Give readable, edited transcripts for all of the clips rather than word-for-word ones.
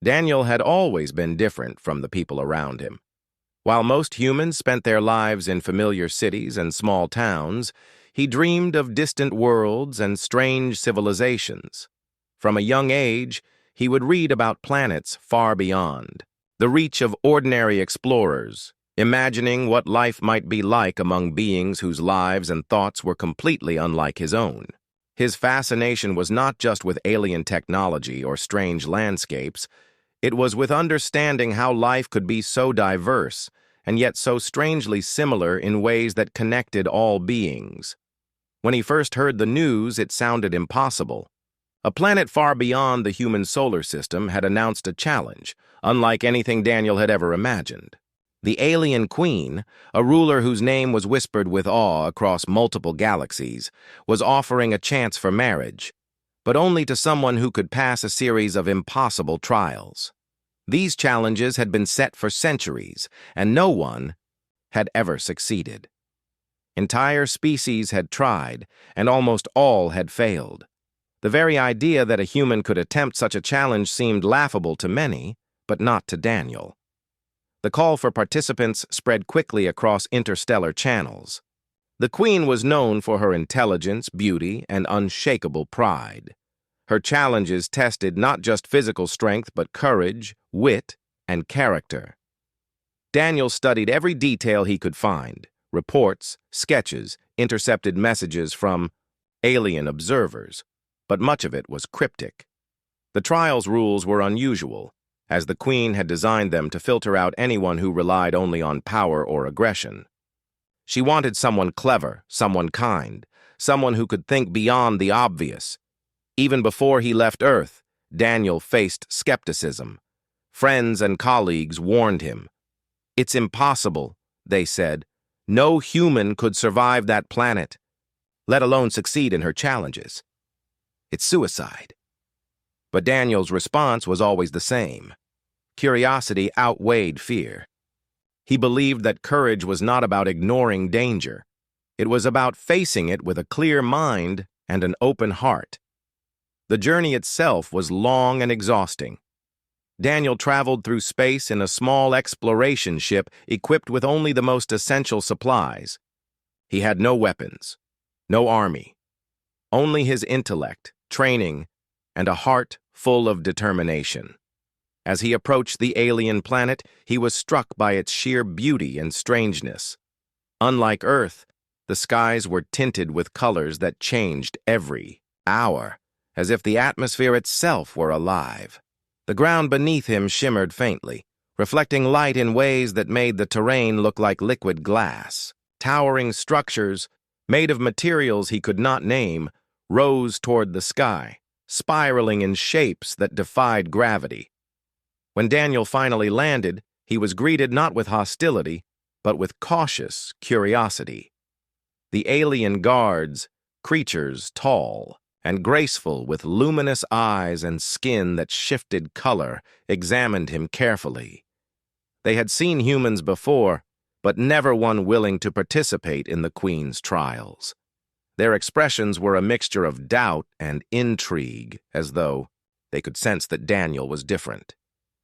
Daniel had always been different from the people around him. While most humans spent their lives in familiar cities and small towns, he dreamed of distant worlds and strange civilizations. From a young age, he would read about planets far beyond, the reach of ordinary explorers, imagining what life might be like among beings whose lives and thoughts were completely unlike his own. His fascination was not just with alien technology or strange landscapes. It was with understanding how life could be so diverse and yet so strangely similar in ways that connected all beings. When he first heard the news, it sounded impossible. A planet far beyond the human solar system had announced a challenge, unlike anything Daniel had ever imagined. The alien queen, a ruler whose name was whispered with awe across multiple galaxies, was offering a chance for marriage, but only to someone who could pass a series of impossible trials. These challenges had been set for centuries, and no one had ever succeeded. Entire species had tried, and almost all had failed. The very idea that a human could attempt such a challenge seemed laughable to many, but not to Daniel. The call for participants spread quickly across interstellar channels. The Queen was known for her intelligence, beauty, and unshakable pride. Her challenges tested not just physical strength, but courage, wit, and character. Daniel studied every detail he could find: reports, sketches, intercepted messages from alien observers, but much of it was cryptic. The trial's rules were unusual, as the Queen had designed them to filter out anyone who relied only on power or aggression. She wanted someone clever, someone kind, someone who could think beyond the obvious. Even before he left Earth, Daniel faced skepticism. Friends and colleagues warned him. "It's impossible," they said. "No human could survive that planet, let alone succeed in her challenges. It's suicide." But Daniel's response was always the same. Curiosity outweighed fear. He believed that courage was not about ignoring danger. It was about facing it with a clear mind and an open heart. The journey itself was long and exhausting. Daniel traveled through space in a small exploration ship equipped with only the most essential supplies. He had no weapons, no army, only his intellect, training, and a heart full of determination. As he approached the alien planet, he was struck by its sheer beauty and strangeness. Unlike Earth, the skies were tinted with colors that changed every hour, as if the atmosphere itself were alive. The ground beneath him shimmered faintly, reflecting light in ways that made the terrain look like liquid glass. Towering structures, made of materials he could not name, rose toward the sky, spiraling in shapes that defied gravity. When Daniel finally landed, he was greeted not with hostility, but with cautious curiosity. The alien guards, creatures tall and graceful with luminous eyes and skin that shifted color, examined him carefully. They had seen humans before, but never one willing to participate in the Queen's trials. Their expressions were a mixture of doubt and intrigue, as though they could sense that Daniel was different.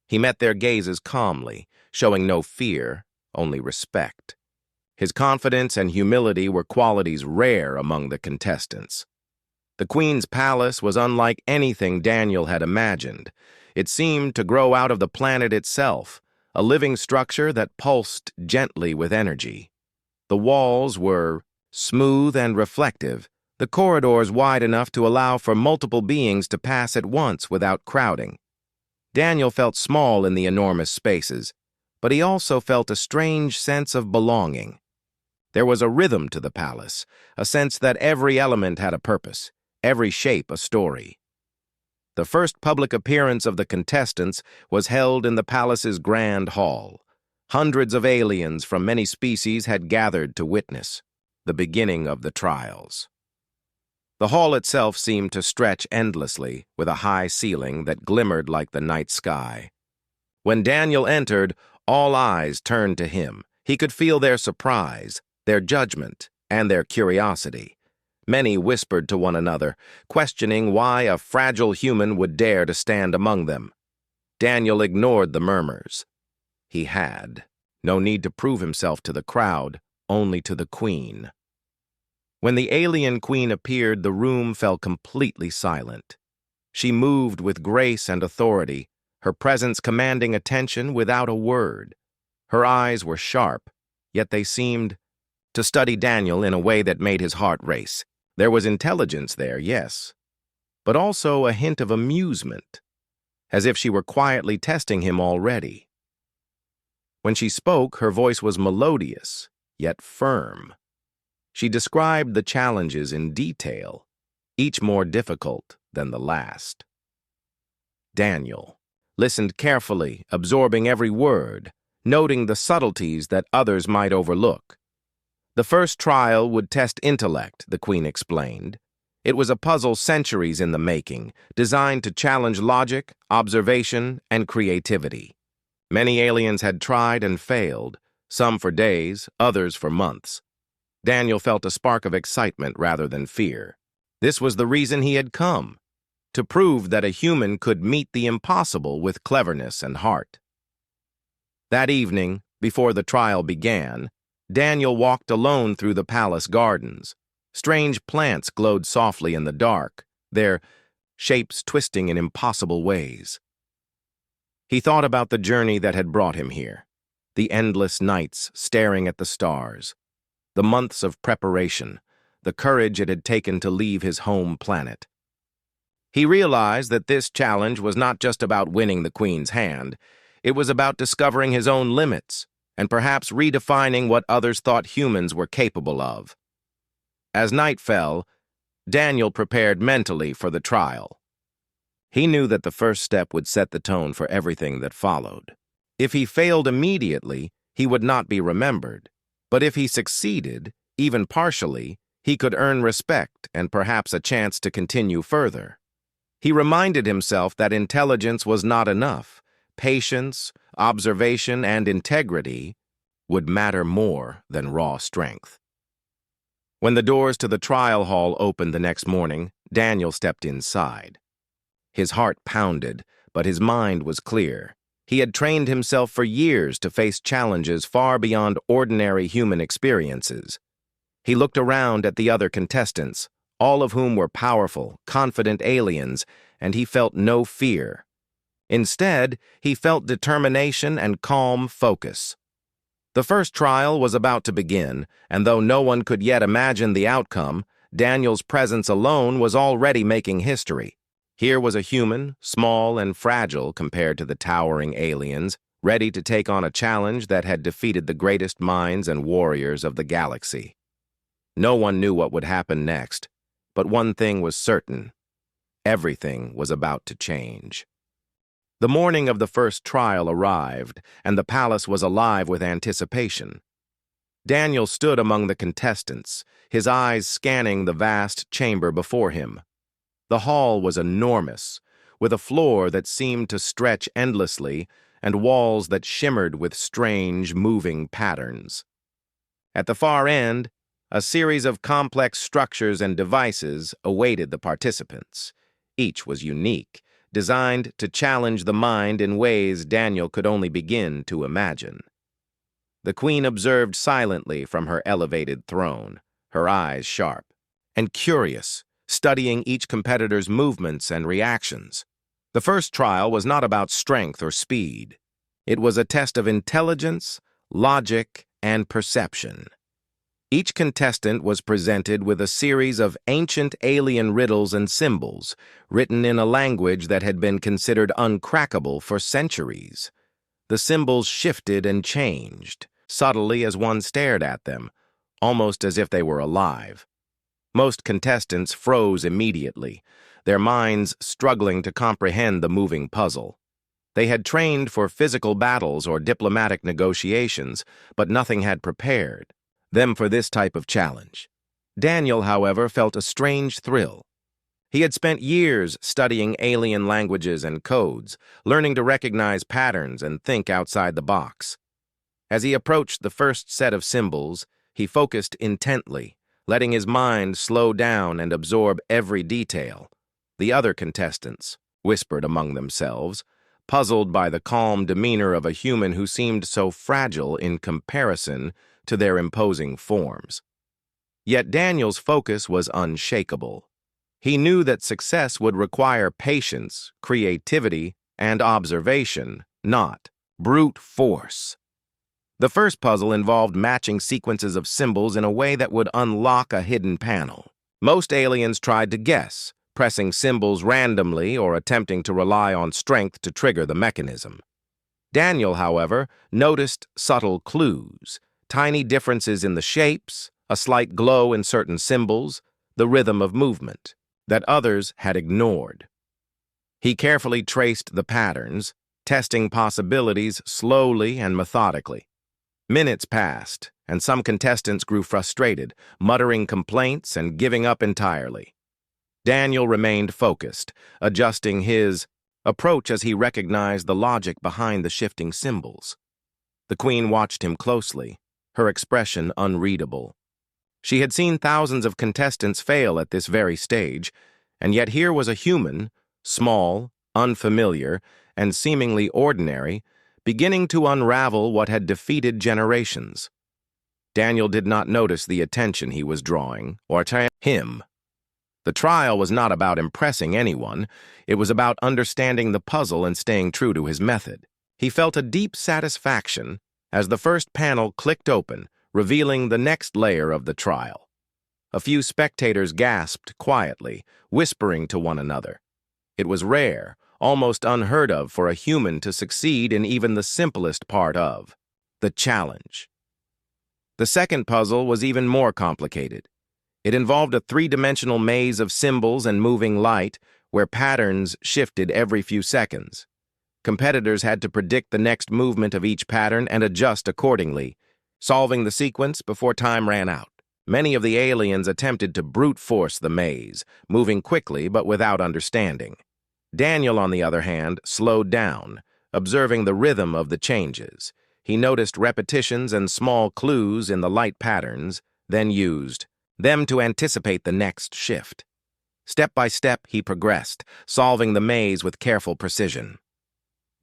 He met their gazes calmly, showing no fear, only respect. His confidence and humility were qualities rare among the contestants. The Queen's palace was unlike anything Daniel had imagined. It seemed to grow out of the planet itself, a living structure that pulsed gently with energy. The walls were smooth and reflective, the corridors wide enough to allow for multiple beings to pass at once without crowding. Daniel felt small in the enormous spaces, but he also felt a strange sense of belonging. There was a rhythm to the palace, a sense that every element had a purpose, every shape a story. The first public appearance of the contestants was held in the palace's grand hall. Hundreds of aliens from many species had gathered to witness the beginning of the trials. The hall itself seemed to stretch endlessly, with a high ceiling that glimmered like the night sky. When Daniel entered, all eyes turned to him. He could feel their surprise, their judgment, and their curiosity. Many whispered to one another, questioning why a fragile human would dare to stand among them. Daniel ignored the murmurs. He had. No need to prove himself to the crowd, only to the queen. When the alien queen appeared, the room fell completely silent. She moved with grace and authority, her presence commanding attention without a word. Her eyes were sharp, yet they seemed to study Daniel in a way that made his heart race. There was intelligence there, yes, but also a hint of amusement, as if she were quietly testing him already. When she spoke, her voice was melodious, yet firm. She described the challenges in detail, each more difficult than the last. Daniel listened carefully, absorbing every word, noting the subtleties that others might overlook. The first trial would test intellect, the queen explained. It was a puzzle centuries in the making, designed to challenge logic, observation, and creativity. Many aliens had tried and failed, some for days, others for months. Daniel felt a spark of excitement rather than fear. This was the reason he had come, to prove that a human could meet the impossible with cleverness and heart. That evening, before the trial began, Daniel walked alone through the palace gardens. Strange plants glowed softly in the dark, their shapes twisting in impossible ways. He thought about the journey that had brought him here, the endless nights staring at the stars, the months of preparation, the courage it had taken to leave his home planet. He realized that this challenge was not just about winning the queen's hand, it was about discovering his own limits and perhaps redefining what others thought humans were capable of. As night fell, Daniel prepared mentally for the trial. He knew that the first step would set the tone for everything that followed. If he failed immediately, he would not be remembered. But if he succeeded, even partially, he could earn respect and perhaps a chance to continue further. He reminded himself that intelligence was not enough. Patience, observation, and integrity would matter more than raw strength. When the doors to the trial hall opened the next morning, Daniel stepped inside. His heart pounded, but his mind was clear. He had trained himself for years to face challenges far beyond ordinary human experiences. He looked around at the other contestants, all of whom were powerful, confident aliens, and he felt no fear. Instead, he felt determination and calm focus. The first trial was about to begin, and though no one could yet imagine the outcome, Daniel's presence alone was already making history. Here was a human, small and fragile compared to the towering aliens, ready to take on a challenge that had defeated the greatest minds and warriors of the galaxy. No one knew what would happen next, but one thing was certain. Everything was about to change. The morning of the first trial arrived, and the palace was alive with anticipation. Daniel stood among the contestants, his eyes scanning the vast chamber before him. The hall was enormous, with a floor that seemed to stretch endlessly and walls that shimmered with strange, moving patterns. At the far end, a series of complex structures and devices awaited the participants. Each was unique, designed to challenge the mind in ways Daniel could only begin to imagine. The queen observed silently from her elevated throne, her eyes sharp and curious, studying each competitor's movements and reactions. The first trial was not about strength or speed. It was a test of intelligence, logic, and perception. Each contestant was presented with a series of ancient alien riddles and symbols, written in a language that had been considered uncrackable for centuries. The symbols shifted and changed, subtly as one stared at them, almost as if they were alive. Most contestants froze immediately, their minds struggling to comprehend the moving puzzle. They had trained for physical battles or diplomatic negotiations, but nothing had prepared them for this type of challenge. Daniel, however, felt a strange thrill. He had spent years studying alien languages and codes, learning to recognize patterns and think outside the box. As he approached the first set of symbols, he focused intently, letting his mind slow down and absorb every detail. The other contestants whispered among themselves, puzzled by the calm demeanor of a human who seemed so fragile in comparison to their imposing forms. Yet Daniel's focus was unshakable. He knew that success would require patience, creativity, and observation, not brute force. The first puzzle involved matching sequences of symbols in a way that would unlock a hidden panel. Most aliens tried to guess, pressing symbols randomly or attempting to rely on strength to trigger the mechanism. Daniel, however, noticed subtle clues, tiny differences in the shapes, a slight glow in certain symbols, the rhythm of movement, that others had ignored. He carefully traced the patterns, testing possibilities slowly and methodically. Minutes passed, and some contestants grew frustrated, muttering complaints and giving up entirely. Daniel remained focused, adjusting his approach as he recognized the logic behind the shifting symbols. The Queen watched him closely, her expression unreadable. She had seen thousands of contestants fail at this very stage, and yet here was a human, small, unfamiliar, and seemingly ordinary, beginning to unravel what had defeated generations. Daniel did not notice the attention he was drawing, or to him. The trial was not about impressing anyone, it was about understanding the puzzle and staying true to his method. He felt a deep satisfaction as the first panel clicked open, revealing the next layer of the trial. A few spectators gasped quietly, whispering to one another. It was rare, almost unheard of for a human to succeed in even the simplest part of the challenge. The second puzzle was even more complicated. It involved a three-dimensional maze of symbols and moving light where patterns shifted every few seconds. Competitors had to predict the next movement of each pattern and adjust accordingly, solving the sequence before time ran out. Many of the aliens attempted to brute force the maze, moving quickly but without understanding. Daniel, on the other hand, slowed down, observing the rhythm of the changes. He noticed repetitions and small clues in the light patterns, then used them to anticipate the next shift. Step by step, he progressed, solving the maze with careful precision.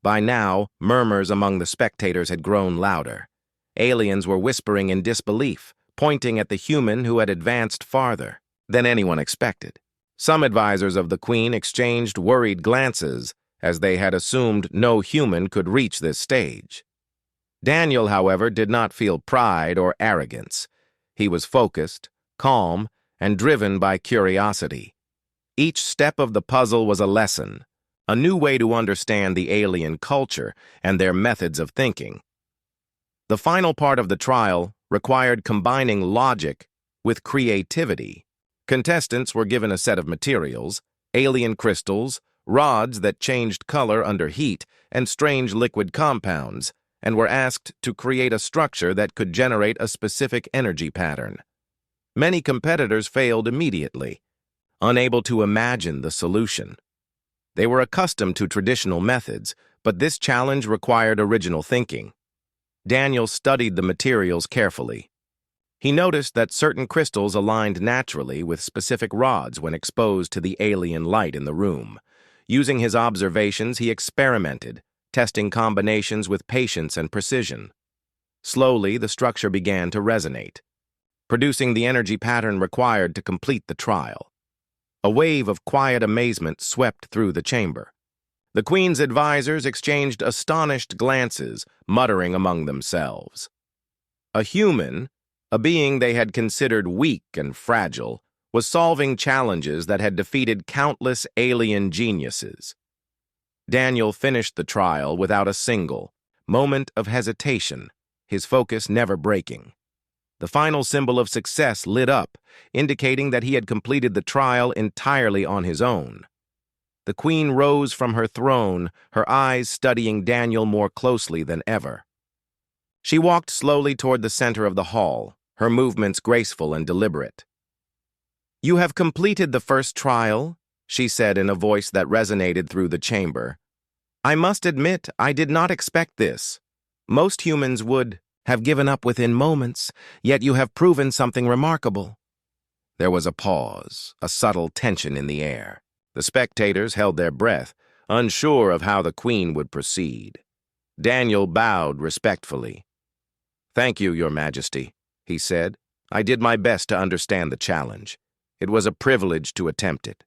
By now, murmurs among the spectators had grown louder. Aliens were whispering in disbelief, pointing at the human who had advanced farther than anyone expected. Some advisors of the Queen exchanged worried glances, as they had assumed no human could reach this stage. Daniel, however, did not feel pride or arrogance. He was focused, calm, and driven by curiosity. Each step of the puzzle was a lesson, a new way to understand the alien culture and their methods of thinking. The final part of the trial required combining logic with creativity. Contestants were given a set of materials, alien crystals, rods that changed color under heat, and strange liquid compounds, and were asked to create a structure that could generate a specific energy pattern. Many competitors failed immediately, unable to imagine the solution. They were accustomed to traditional methods, but this challenge required original thinking. Daniel studied the materials carefully. He noticed that certain crystals aligned naturally with specific rods when exposed to the alien light in the room. Using his observations, he experimented, testing combinations with patience and precision. Slowly, the structure began to resonate, producing the energy pattern required to complete the trial. A wave of quiet amazement swept through the chamber. The Queen's advisors exchanged astonished glances, muttering among themselves. A human, a being they had considered weak and fragile, was solving challenges that had defeated countless alien geniuses. Daniel finished the trial without a single moment of hesitation, his focus never breaking. The final symbol of success lit up, indicating that he had completed the trial entirely on his own. The Queen rose from her throne, her eyes studying Daniel more closely than ever. She walked slowly toward the center of the hall, her movements graceful and deliberate. "You have completed the first trial," she said in a voice that resonated through the chamber. "I must admit, I did not expect this. Most humans would have given up within moments, yet you have proven something remarkable." There was a pause, a subtle tension in the air. The spectators held their breath, unsure of how the queen would proceed. Daniel bowed respectfully. "Thank you, Your Majesty," he said. "I did my best to understand the challenge. It was a privilege to attempt it."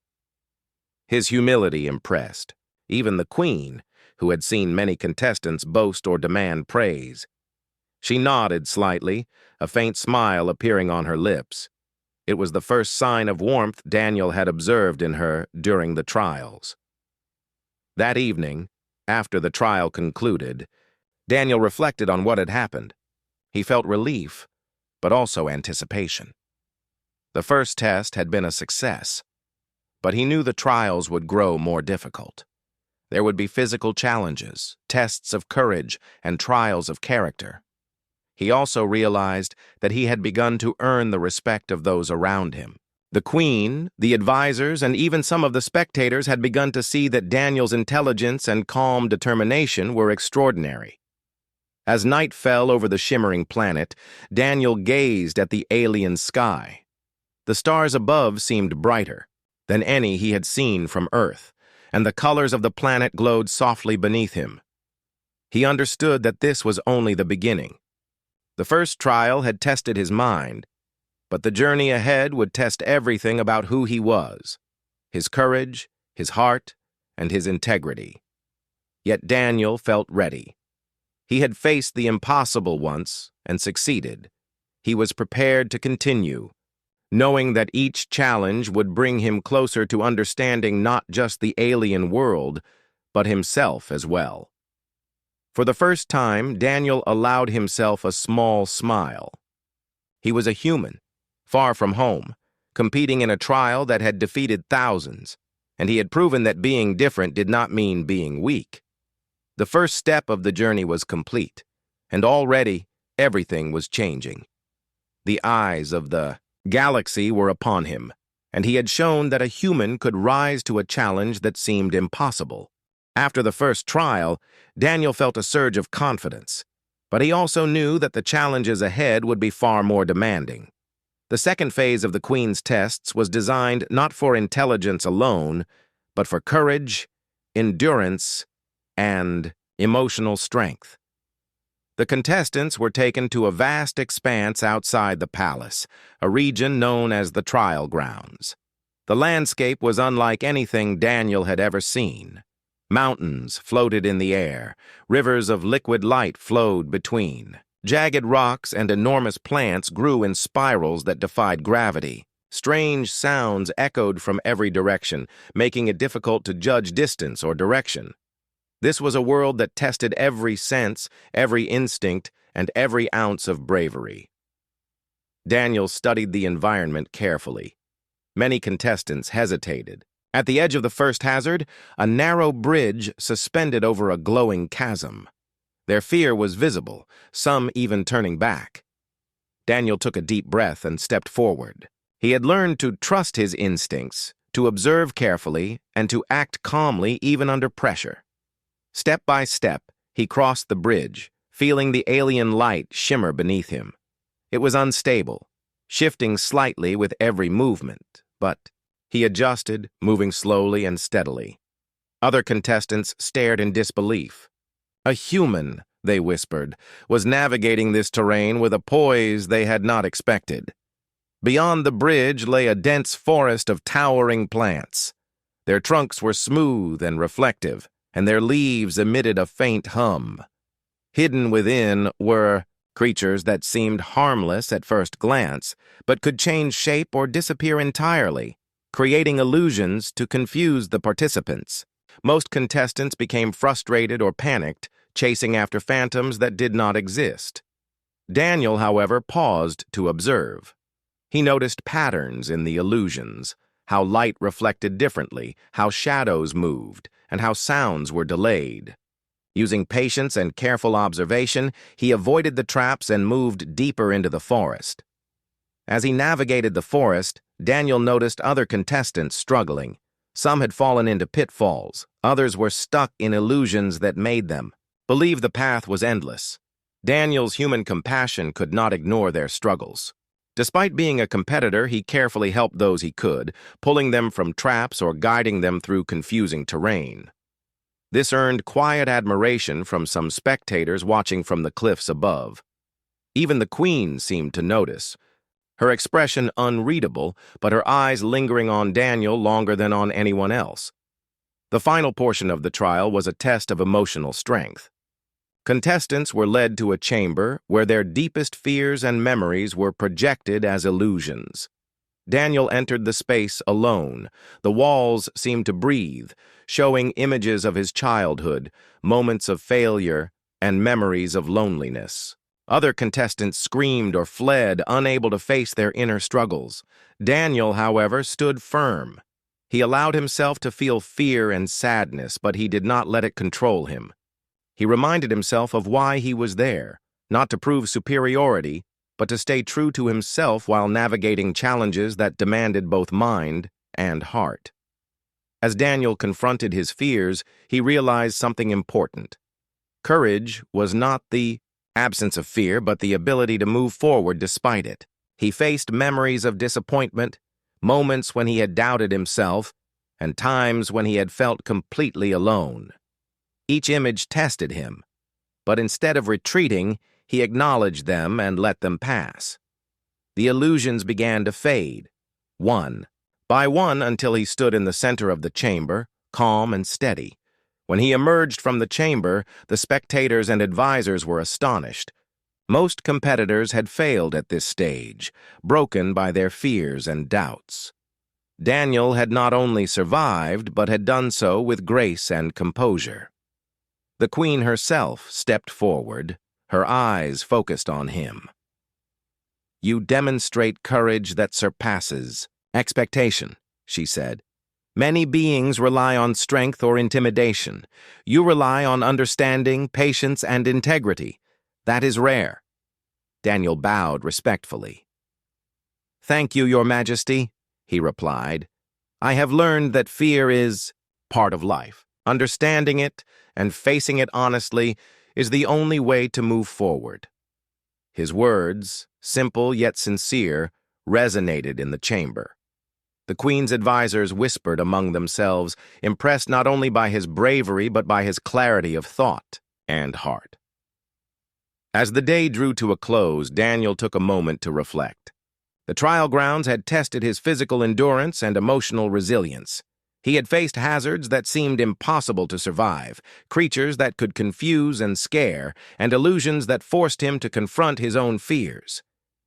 His humility impressed even the queen, who had seen many contestants boast or demand praise. She nodded slightly, a faint smile appearing on her lips. It was the first sign of warmth Daniel had observed in her during the trials. That evening, after the trial concluded, Daniel reflected on what had happened. He felt relief, but also anticipation. The first test had been a success, but he knew the trials would grow more difficult. There would be physical challenges, tests of courage, and trials of character. He also realized that he had begun to earn the respect of those around him. The queen, the advisors, and even some of the spectators had begun to see that Daniel's intelligence and calm determination were extraordinary. As night fell over the shimmering planet, Daniel gazed at the alien sky. The stars above seemed brighter than any he had seen from Earth, and the colors of the planet glowed softly beneath him. He understood that this was only the beginning. The first trial had tested his mind, but the journey ahead would test everything about who he was, his courage, his heart, and his integrity. Yet Daniel felt ready. He had faced the impossible once and succeeded. He was prepared to continue, knowing that each challenge would bring him closer to understanding not just the alien world, but himself as well. For the first time, Daniel allowed himself a small smile. He was a human, far from home, competing in a trial that had defeated thousands, and he had proven that being different did not mean being weak. The first step of the journey was complete, and already everything was changing. The eyes of the galaxy were upon him, and he had shown that a human could rise to a challenge that seemed impossible. After the first trial, Daniel felt a surge of confidence, but he also knew that the challenges ahead would be far more demanding. The second phase of the Queen's tests was designed not for intelligence alone, but for courage, endurance, and emotional strength. The contestants were taken to a vast expanse outside the palace, a region known as the trial grounds. The landscape was unlike anything Daniel had ever seen. Mountains floated in the air, rivers of liquid light flowed between. Jagged rocks and enormous plants grew in spirals that defied gravity. Strange sounds echoed from every direction, making it difficult to judge distance or direction. This was a world that tested every sense, every instinct, and every ounce of bravery. Daniel studied the environment carefully. Many contestants hesitated. At the edge of the first hazard, a narrow bridge suspended over a glowing chasm. Their fear was visible, some even turning back. Daniel took a deep breath and stepped forward. He had learned to trust his instincts, to observe carefully, and to act calmly even under pressure. Step by step, he crossed the bridge, feeling the alien light shimmer beneath him. It was unstable, shifting slightly with every movement, but he adjusted, moving slowly and steadily. Other contestants stared in disbelief. A human, they whispered, was navigating this terrain with a poise they had not expected. Beyond the bridge lay a dense forest of towering plants. Their trunks were smooth and reflective, and their leaves emitted a faint hum. Hidden within were creatures that seemed harmless at first glance, but could change shape or disappear entirely, creating illusions to confuse the participants. Most contestants became frustrated or panicked, chasing after phantoms that did not exist. Daniel, however, paused to observe. He noticed patterns in the illusions, how light reflected differently, how shadows moved, and how sounds were delayed. Using patience and careful observation, he avoided the traps and moved deeper into the forest. As he navigated the forest, Daniel noticed other contestants struggling. Some had fallen into pitfalls, others were stuck in illusions that made them believe the path was endless. Daniel's human compassion could not ignore their struggles. Despite being a competitor, he carefully helped those he could, pulling them from traps or guiding them through confusing terrain. This earned quiet admiration from some spectators watching from the cliffs above. Even the queen seemed to notice, her expression unreadable, but her eyes lingering on Daniel longer than on anyone else. The final portion of the trial was a test of emotional strength. Contestants were led to a chamber where their deepest fears and memories were projected as illusions. Daniel entered the space alone. The walls seemed to breathe, showing images of his childhood, moments of failure, and memories of loneliness. Other contestants screamed or fled, unable to face their inner struggles. Daniel, however, stood firm. He allowed himself to feel fear and sadness, but he did not let it control him. He reminded himself of why he was there, not to prove superiority, but to stay true to himself while navigating challenges that demanded both mind and heart. As Daniel confronted his fears, he realized something important. Courage was not the absence of fear, but the ability to move forward despite it. He faced memories of disappointment, moments when he had doubted himself, and times when he had felt completely alone. Each image tested him, but instead of retreating, he acknowledged them and let them pass. The illusions began to fade, one by one, until he stood in the center of the chamber, calm and steady. When he emerged from the chamber, the spectators and advisors were astonished. Most competitors had failed at this stage, broken by their fears and doubts. Daniel had not only survived, but had done so with grace and composure. The queen herself stepped forward, her eyes focused on him. "You demonstrate courage that surpasses expectation," she said. "Many beings rely on strength or intimidation. You rely on understanding, patience, and integrity. That is rare." Daniel bowed respectfully. "Thank you, Your Majesty," he replied. "I have learned that fear is part of life. Understanding it and facing it honestly is the only way to move forward." His words, simple yet sincere, resonated in the chamber. The queen's advisors whispered among themselves, impressed not only by his bravery but by his clarity of thought and heart. As the day drew to a close, Daniel took a moment to reflect. The trial grounds had tested his physical endurance and emotional resilience. He had faced hazards that seemed impossible to survive, creatures that could confuse and scare, and illusions that forced him to confront his own fears.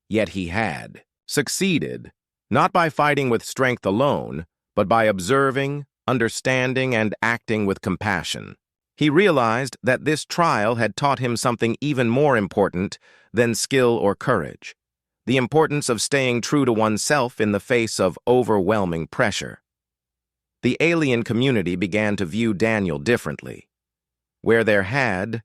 Yet he had succeeded, not by fighting with strength alone, but by observing, understanding, and acting with compassion. He realized that this trial had taught him something even more important than skill or courage: the importance of staying true to oneself in the face of overwhelming pressure. The alien community began to view Daniel differently. Where there had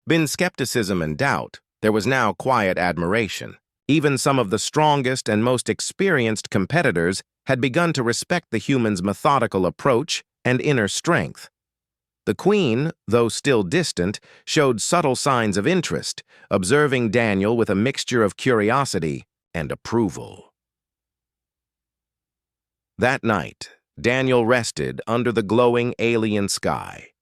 been skepticism and doubt, there was now quiet admiration. Even some of the strongest and most experienced competitors had begun to respect the human's methodical approach and inner strength. The queen, though still distant, showed subtle signs of interest, observing Daniel with a mixture of curiosity and approval. That night, Daniel rested under the glowing alien sky.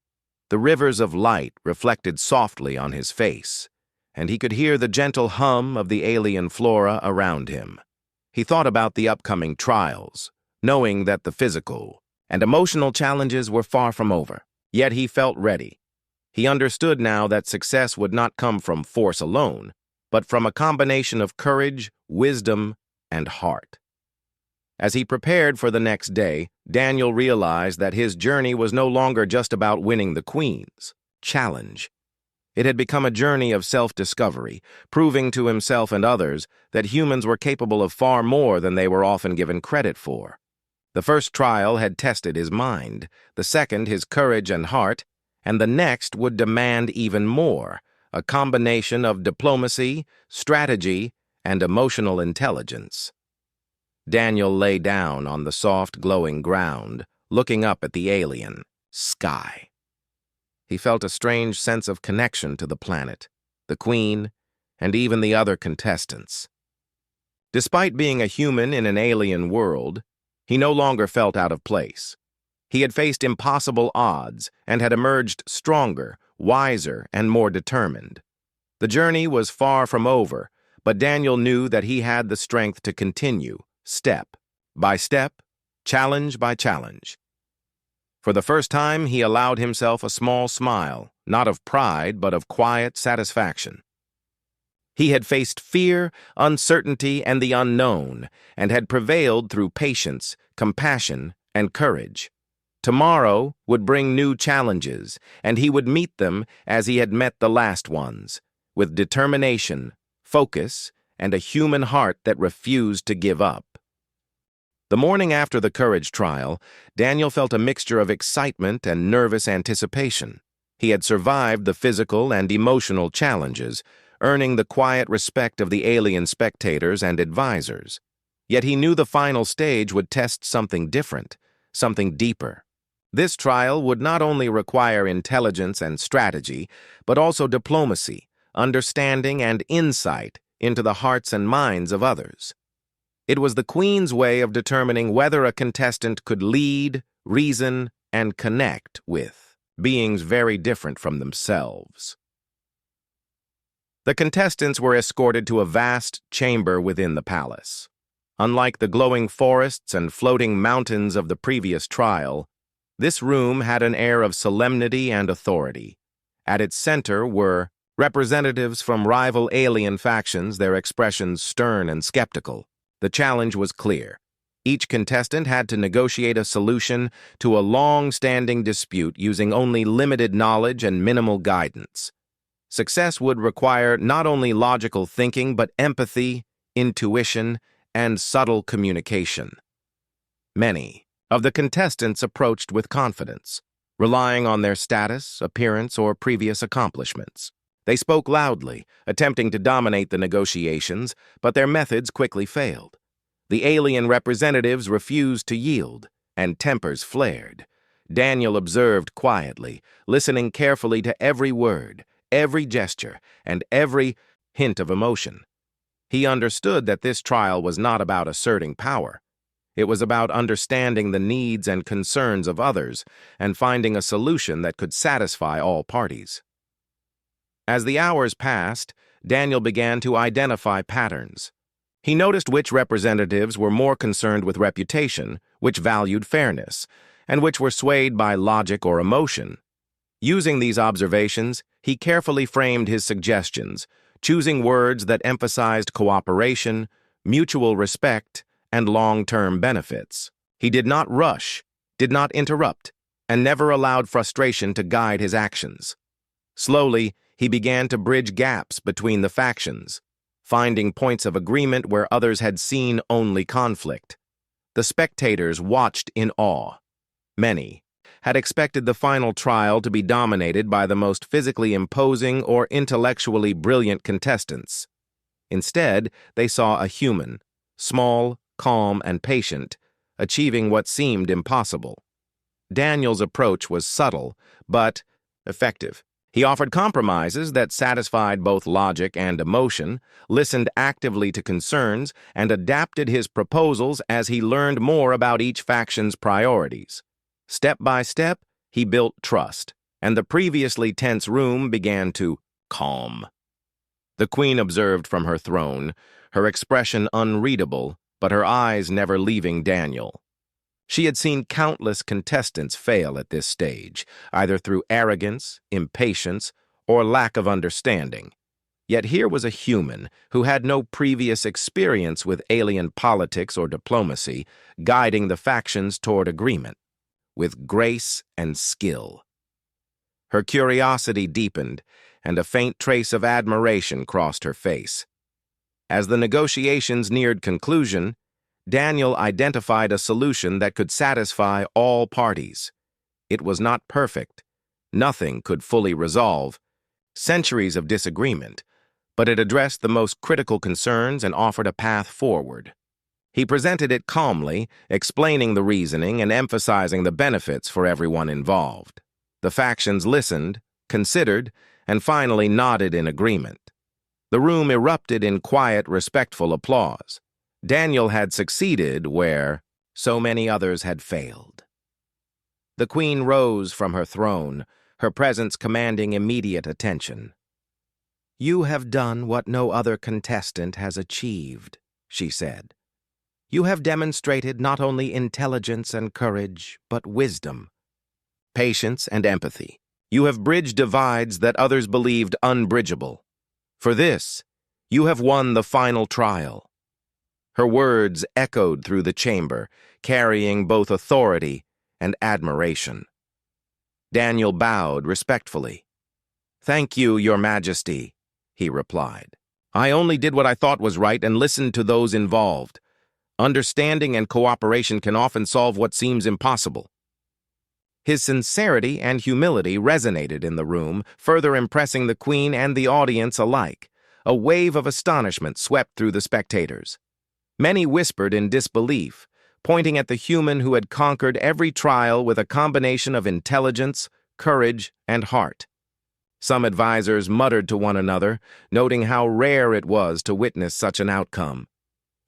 The rivers of light reflected softly on his face, and he could hear the gentle hum of the alien flora around him. He thought about the upcoming trials, knowing that the physical and emotional challenges were far from over. Yet he felt ready. He understood now that success would not come from force alone, but from a combination of courage, wisdom, and heart. As he prepared for the next day, Daniel realized that his journey was no longer just about winning the queen's challenge. It had become a journey of self-discovery, proving to himself and others that humans were capable of far more than they were often given credit for. The first trial had tested his mind, the second his courage and heart, and the next would demand even more, a combination of diplomacy, strategy, and emotional intelligence. Daniel lay down on the soft, glowing ground, looking up at the alien sky. He felt a strange sense of connection to the planet, the queen, and even the other contestants. Despite being a human in an alien world, he no longer felt out of place. He had faced impossible odds and had emerged stronger, wiser, and more determined. The journey was far from over, but Daniel knew that he had the strength to continue, step by step, challenge by challenge. For the first time, he allowed himself a small smile, not of pride, but of quiet satisfaction. He had faced fear, uncertainty, and the unknown, and had prevailed through patience, compassion, and courage. Tomorrow would bring new challenges, and he would meet them as he had met the last ones, with determination, focus, and a human heart that refused to give up. The morning after the courage trial, Daniel felt a mixture of excitement and nervous anticipation. He had survived the physical and emotional challenges, earning the quiet respect of the alien spectators and advisors. Yet he knew the final stage would test something different, something deeper. This trial would not only require intelligence and strategy, but also diplomacy, understanding, and insight into the hearts and minds of others. It was the Queen's way of determining whether a contestant could lead, reason, and connect with beings very different from themselves. The contestants were escorted to a vast chamber within the palace. Unlike the glowing forests and floating mountains of the previous trial, this room had an air of solemnity and authority. At its center were representatives from rival alien factions, their expressions stern and skeptical. The challenge was clear. Each contestant had to negotiate a solution to a long-standing dispute using only limited knowledge and minimal guidance. Success would require not only logical thinking, but empathy, intuition, and subtle communication. Many of the contestants approached with confidence, relying on their status, appearance, or previous accomplishments. They spoke loudly, attempting to dominate the negotiations, but their methods quickly failed. The alien representatives refused to yield, and tempers flared. Daniel observed quietly, listening carefully to every word, every gesture, and every hint of emotion. He understood that this trial was not about asserting power. It was about understanding the needs and concerns of others and finding a solution that could satisfy all parties. As the hours passed, Daniel began to identify patterns. He noticed which representatives were more concerned with reputation, which valued fairness, and which were swayed by logic or emotion. Using these observations, he carefully framed his suggestions, choosing words that emphasized cooperation, mutual respect, and long-term benefits. He did not rush, did not interrupt, and never allowed frustration to guide his actions. Slowly, he began to bridge gaps between the factions, finding points of agreement where others had seen only conflict. The spectators watched in awe. Many had expected the final trial to be dominated by the most physically imposing or intellectually brilliant contestants. Instead, they saw a human, small, calm, and patient, achieving what seemed impossible. Daniel's approach was subtle, but effective. He offered compromises that satisfied both logic and emotion, listened actively to concerns, and adapted his proposals as he learned more about each faction's priorities. Step by step, he built trust, and the previously tense room began to calm. The Queen observed from her throne, her expression unreadable, but her eyes never leaving Daniel. She had seen countless contestants fail at this stage, either through arrogance, impatience, or lack of understanding. Yet here was a human who had no previous experience with alien politics or diplomacy, guiding the factions toward agreement, with grace and skill. Her curiosity deepened, and a faint trace of admiration crossed her face. As the negotiations neared conclusion, Daniel identified a solution that could satisfy all parties. It was not perfect. Nothing could fully resolve centuries of disagreement, but it addressed the most critical concerns and offered a path forward. He presented it calmly, explaining the reasoning and emphasizing the benefits for everyone involved. The factions listened, considered, and finally nodded in agreement. The room erupted in quiet, respectful applause. Daniel had succeeded where so many others had failed. The queen rose from her throne, her presence commanding immediate attention. "You have done what no other contestant has achieved," she said. "You have demonstrated not only intelligence and courage, but wisdom, patience and empathy. You have bridged divides that others believed unbridgeable. For this, you have won the final trial." Her words echoed through the chamber, carrying both authority and admiration. Daniel bowed respectfully. "Thank you, Your Majesty," he replied. "I only did what I thought was right and listened to those involved. Understanding and cooperation can often solve what seems impossible." His sincerity and humility resonated in the room, further impressing the queen and the audience alike. A wave of astonishment swept through the spectators. Many whispered in disbelief, pointing at the human who had conquered every trial with a combination of intelligence, courage, and heart. Some advisors muttered to one another, noting how rare it was to witness such an outcome.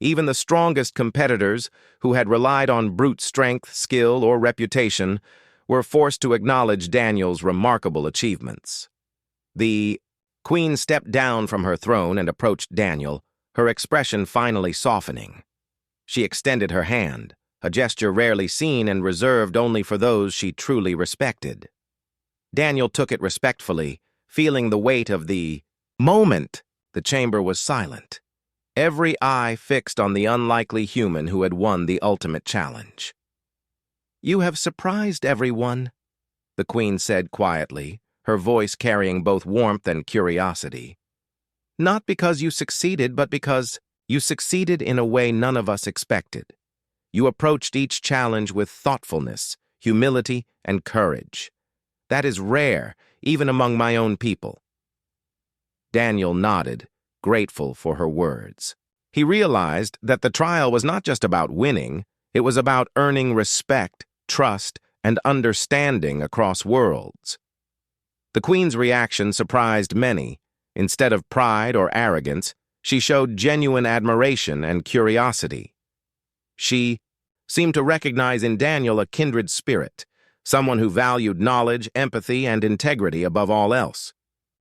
Even the strongest competitors, who had relied on brute strength, skill, or reputation, were forced to acknowledge Daniel's remarkable achievements. The queen stepped down from her throne and approached Daniel, her expression finally softening. She extended her hand, a gesture rarely seen and reserved only for those she truly respected. Daniel took it respectfully, feeling the weight of the moment. The chamber was silent, every eye fixed on the unlikely human who had won the ultimate challenge. "You have surprised everyone," the queen said quietly, her voice carrying both warmth and curiosity. "Not because you succeeded, but because you succeeded in a way none of us expected. You approached each challenge with thoughtfulness, humility, and courage. That is rare, even among my own people." Daniel nodded, grateful for her words. He realized that the trial was not just about winning, it was about earning respect, trust, and understanding across worlds. The queen's reaction surprised many. Instead of pride or arrogance, she showed genuine admiration and curiosity. She seemed to recognize in Daniel a kindred spirit, someone who valued knowledge, empathy, and integrity above all else.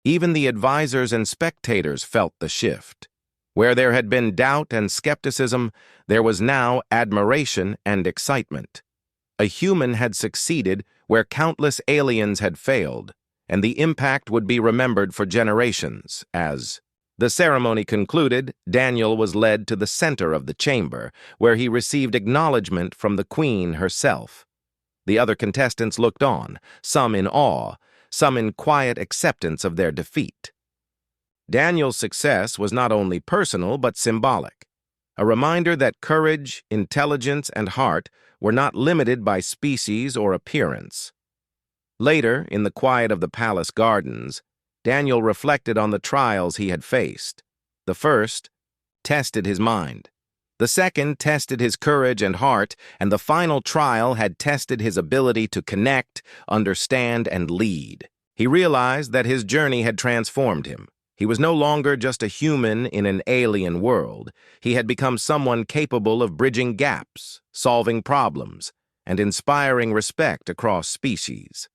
Even the advisors and spectators felt the shift. Where there had been doubt and skepticism, there was now admiration and excitement. A human had succeeded where countless aliens had failed, and the impact would be remembered for generations. As the ceremony concluded, Daniel was led to the center of the chamber, where he received acknowledgement from the queen herself. The other contestants looked on, some in awe, some in quiet acceptance of their defeat. Daniel's success was not only personal but symbolic, a reminder that courage, intelligence, and heart were not limited by species or appearance. Later, in the quiet of the palace gardens, Daniel reflected on the trials he had faced. The first tested his mind. The second tested his courage and heart, and the final trial had tested his ability to connect, understand, and lead. He realized that his journey had transformed him. He was no longer just a human in an alien world. He had become someone capable of bridging gaps, solving problems, and inspiring respect across species.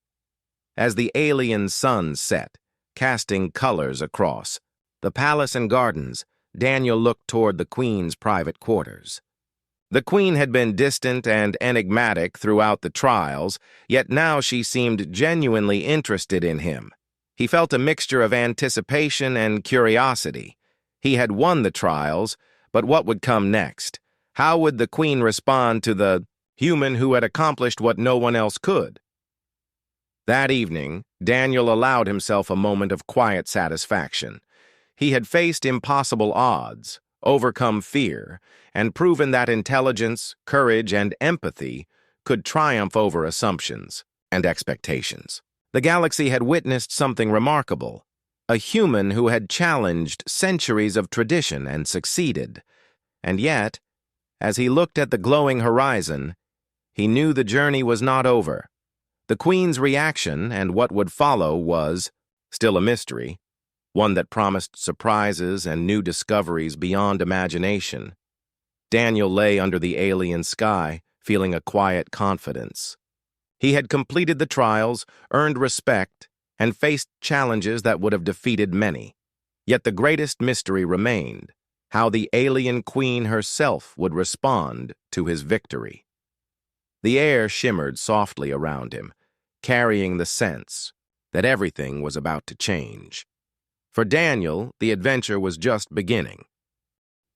As the alien sun set, casting colors across the palace and gardens, Daniel looked toward the queen's private quarters. The queen had been distant and enigmatic throughout the trials, yet now she seemed genuinely interested in him. He felt a mixture of anticipation and curiosity. He had won the trials, but what would come next? How would the queen respond to the human who had accomplished what no one else could? That evening, Daniel allowed himself a moment of quiet satisfaction. He had faced impossible odds, overcome fear, and proven that intelligence, courage, and empathy could triumph over assumptions and expectations. The galaxy had witnessed something remarkable, a human who had challenged centuries of tradition and succeeded. And yet, as he looked at the glowing horizon, he knew the journey was not over. The queen's reaction and what would follow was still a mystery, one that promised surprises and new discoveries beyond imagination. Daniel lay under the alien sky, feeling a quiet confidence. He had completed the trials, earned respect, and faced challenges that would have defeated many. Yet the greatest mystery remained: how the alien queen herself would respond to his victory. The air shimmered softly around him, carrying the sense that everything was about to change. For Daniel, the adventure was just beginning.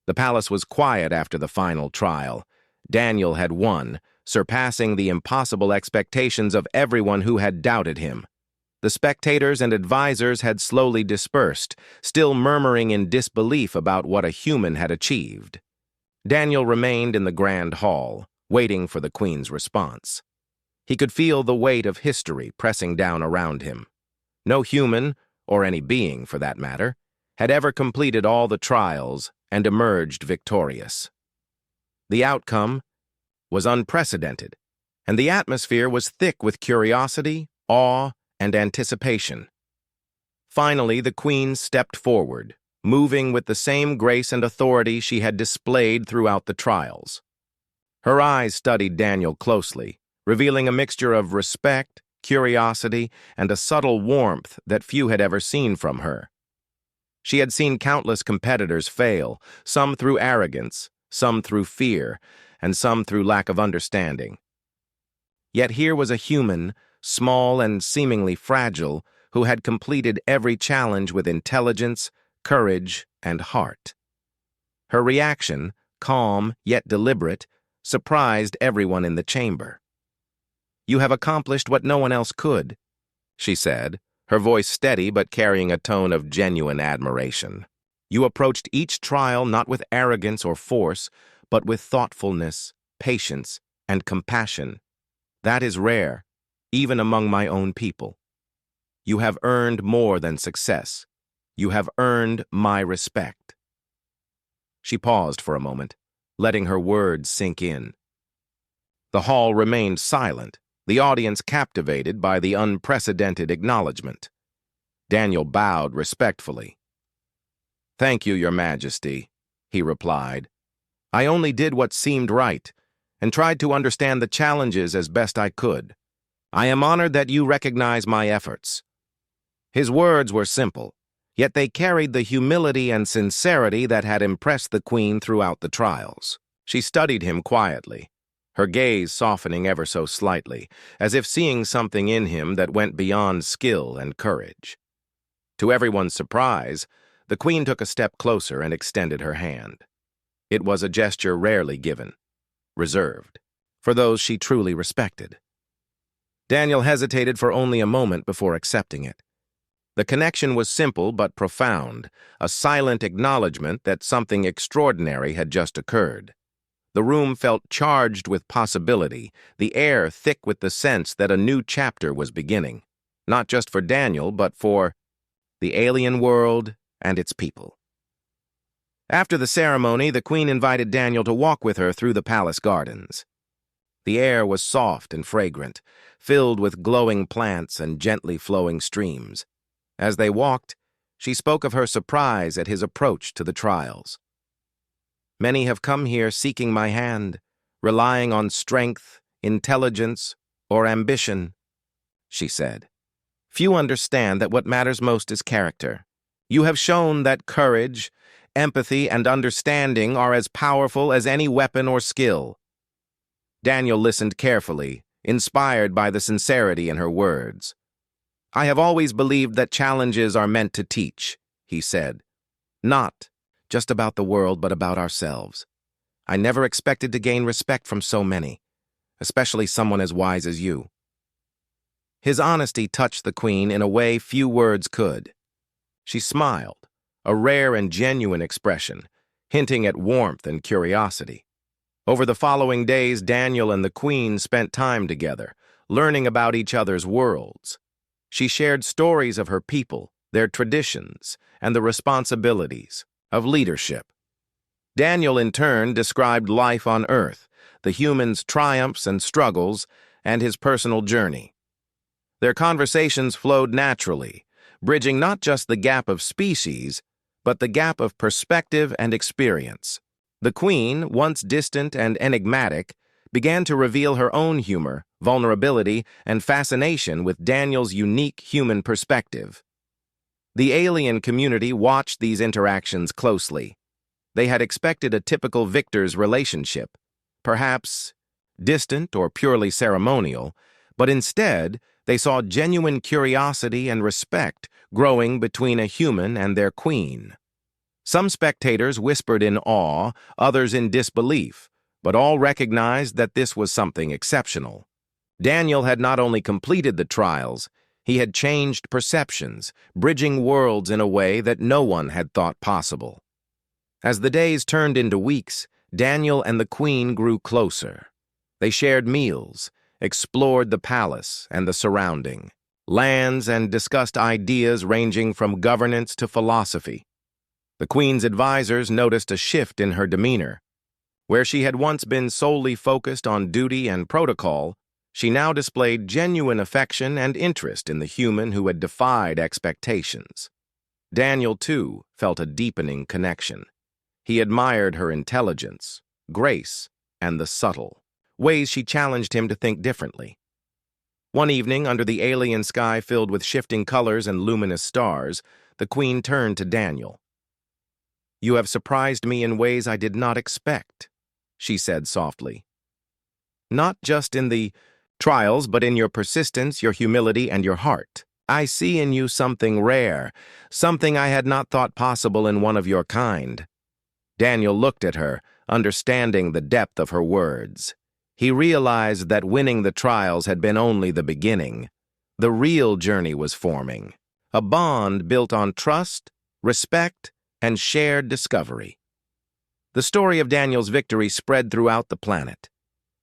The palace was quiet after the final trial. Daniel had won, surpassing the impossible expectations of everyone who had doubted him. The spectators and advisors had slowly dispersed, still murmuring in disbelief about what a human had achieved. Daniel remained in the grand hall, waiting for the queen's response. He could feel the weight of history pressing down around him. No human, or any being for that matter, had ever completed all the trials and emerged victorious. The outcome was unprecedented, and the atmosphere was thick with curiosity, awe, and anticipation. Finally, the queen stepped forward, moving with the same grace and authority she had displayed throughout the trials. Her eyes studied Daniel closely, revealing a mixture of respect, curiosity, and a subtle warmth that few had ever seen from her. She had seen countless competitors fail, some through arrogance, some through fear, and some through lack of understanding. Yet here was a human, small and seemingly fragile, who had completed every challenge with intelligence, courage, and heart. Her reaction, calm yet deliberate, surprised everyone in the chamber. "You have accomplished what no one else could," she said, her voice steady but carrying a tone of genuine admiration. "You approached each trial not with arrogance or force, but with thoughtfulness, patience, and compassion. That is rare, even among my own people. You have earned more than success. You have earned my respect." She paused for a moment, letting her words sink in. The hall remained silent, the audience captivated by the unprecedented acknowledgement. Daniel bowed respectfully. "Thank you, Your Majesty," he replied. "I only did what seemed right, and tried to understand the challenges as best I could. I am honored that you recognize my efforts." His words were simple, yet they carried the humility and sincerity that had impressed the queen throughout the trials. She studied him quietly, her gaze softening ever so slightly, as if seeing something in him that went beyond skill and courage. To everyone's surprise, the queen took a step closer and extended her hand. It was a gesture rarely given, reserved, for those she truly respected. Daniel hesitated for only a moment before accepting it. The connection was simple but profound, a silent acknowledgement that something extraordinary had just occurred. The room felt charged with possibility, the air thick with the sense that a new chapter was beginning, not just for Daniel, but for the alien world and its people. After the ceremony, the queen invited Daniel to walk with her through the palace gardens. The air was soft and fragrant, filled with glowing plants and gently flowing streams. As they walked, she spoke of her surprise at his approach to the trials. "Many have come here seeking my hand, relying on strength, intelligence, or ambition," she said. "Few understand that what matters most is character. You have shown that courage, empathy, and understanding are as powerful as any weapon or skill." Daniel listened carefully, inspired by the sincerity in her words. "I have always believed that challenges are meant to teach," he said. "Not just about the world, but about ourselves. I never expected to gain respect from so many, especially someone as wise as you." His honesty touched the queen in a way few words could. She smiled, a rare and genuine expression, hinting at warmth and curiosity. Over the following days, Daniel and the queen spent time together, learning about each other's worlds. She shared stories of her people, their traditions, and the responsibilities of leadership. Daniel, in turn, described life on Earth, the humans' triumphs and struggles, and his personal journey. Their conversations flowed naturally, bridging not just the gap of species, but the gap of perspective and experience. The queen, once distant and enigmatic, began to reveal her own humor, vulnerability, and fascination with Daniel's unique human perspective. The alien community watched these interactions closely. They had expected a typical victor's relationship, perhaps distant or purely ceremonial, but instead they saw genuine curiosity and respect growing between a human and their queen. Some spectators whispered in awe, others in disbelief, but all recognized that this was something exceptional. Daniel had not only completed the trials, he had changed perceptions, bridging worlds in a way that no one had thought possible. As the days turned into weeks, Daniel and the Queen grew closer. They shared meals, explored the palace and the surrounding lands, and discussed ideas ranging from governance to philosophy. The Queen's advisors noticed a shift in her demeanor. Where she had once been solely focused on duty and protocol, she now displayed genuine affection and interest in the human who had defied expectations. Daniel, too, felt a deepening connection. He admired her intelligence, grace, and the subtle ways she challenged him to think differently. One evening, under the alien sky filled with shifting colors and luminous stars, the Queen turned to Daniel. "You have surprised me in ways I did not expect," she said softly. "Not just in the trials, but in your persistence, your humility, and your heart. I see in you something rare, something I had not thought possible in one of your kind." Daniel looked at her, understanding the depth of her words. He realized that winning the trials had been only the beginning. The real journey was forming, a bond built on trust, respect, and shared discovery. The story of Daniel's victory spread throughout the planet.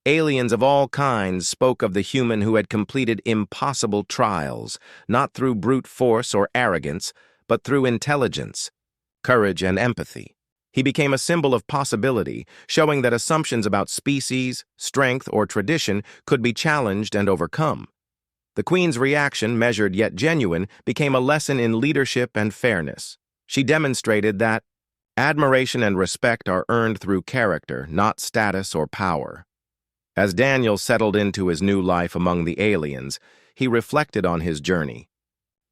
Aliens of all kinds spoke of the human who had completed impossible trials, not through brute force or arrogance, but through intelligence, courage, and empathy. He became a symbol of possibility, showing that assumptions about species, strength, or tradition could be challenged and overcome. The Queen's reaction, measured yet genuine, became a lesson in leadership and fairness. She demonstrated that admiration and respect are earned through character, not status or power. As Daniel settled into his new life among the aliens, he reflected on his journey.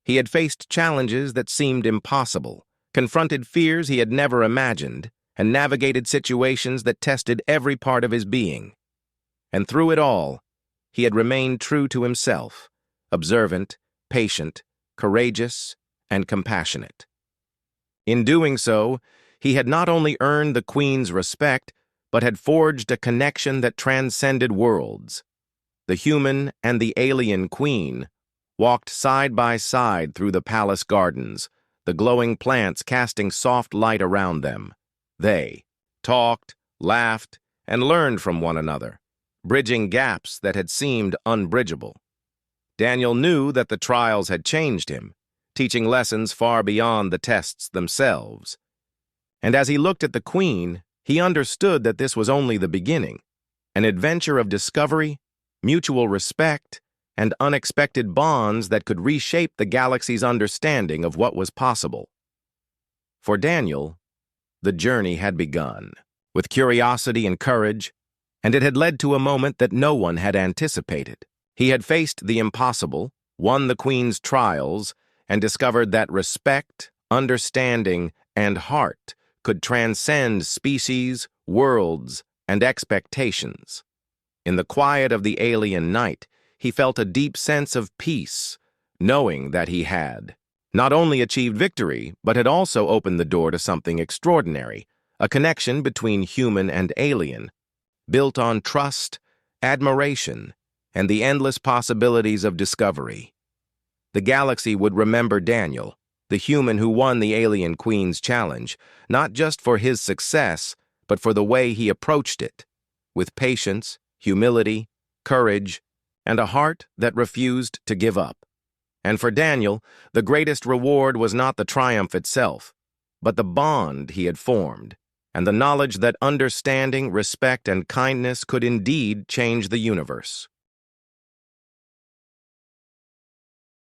He had faced challenges that seemed impossible, confronted fears he had never imagined, and navigated situations that tested every part of his being. And through it all, he had remained true to himself, observant, patient, courageous, and compassionate. In doing so, he had not only earned the Queen's respect, but had forged a connection that transcended worlds. The human and the alien Queen walked side by side through the palace gardens, the glowing plants casting soft light around them. They talked, laughed, and learned from one another, bridging gaps that had seemed unbridgeable. Daniel knew that the trials had changed him, teaching lessons far beyond the tests themselves. And as he looked at the Queen, he understood that this was only the beginning, an adventure of discovery, mutual respect, and unexpected bonds that could reshape the galaxy's understanding of what was possible. For Daniel, the journey had begun, with curiosity and courage, and it had led to a moment that no one had anticipated. He had faced the impossible, won the Queen's trials, and discovered that respect, understanding, and heart could transcend species, worlds, and expectations. In the quiet of the alien night, he felt a deep sense of peace, knowing that he had not only achieved victory, but had also opened the door to something extraordinary, a connection between human and alien, built on trust, admiration, and the endless possibilities of discovery. The galaxy would remember Daniel, the human who won the alien Queen's challenge, not just for his success, but for the way he approached it, with patience, humility, courage, and a heart that refused to give up. And for Daniel, the greatest reward was not the triumph itself, but the bond he had formed, and the knowledge that understanding, respect, and kindness could indeed change the universe.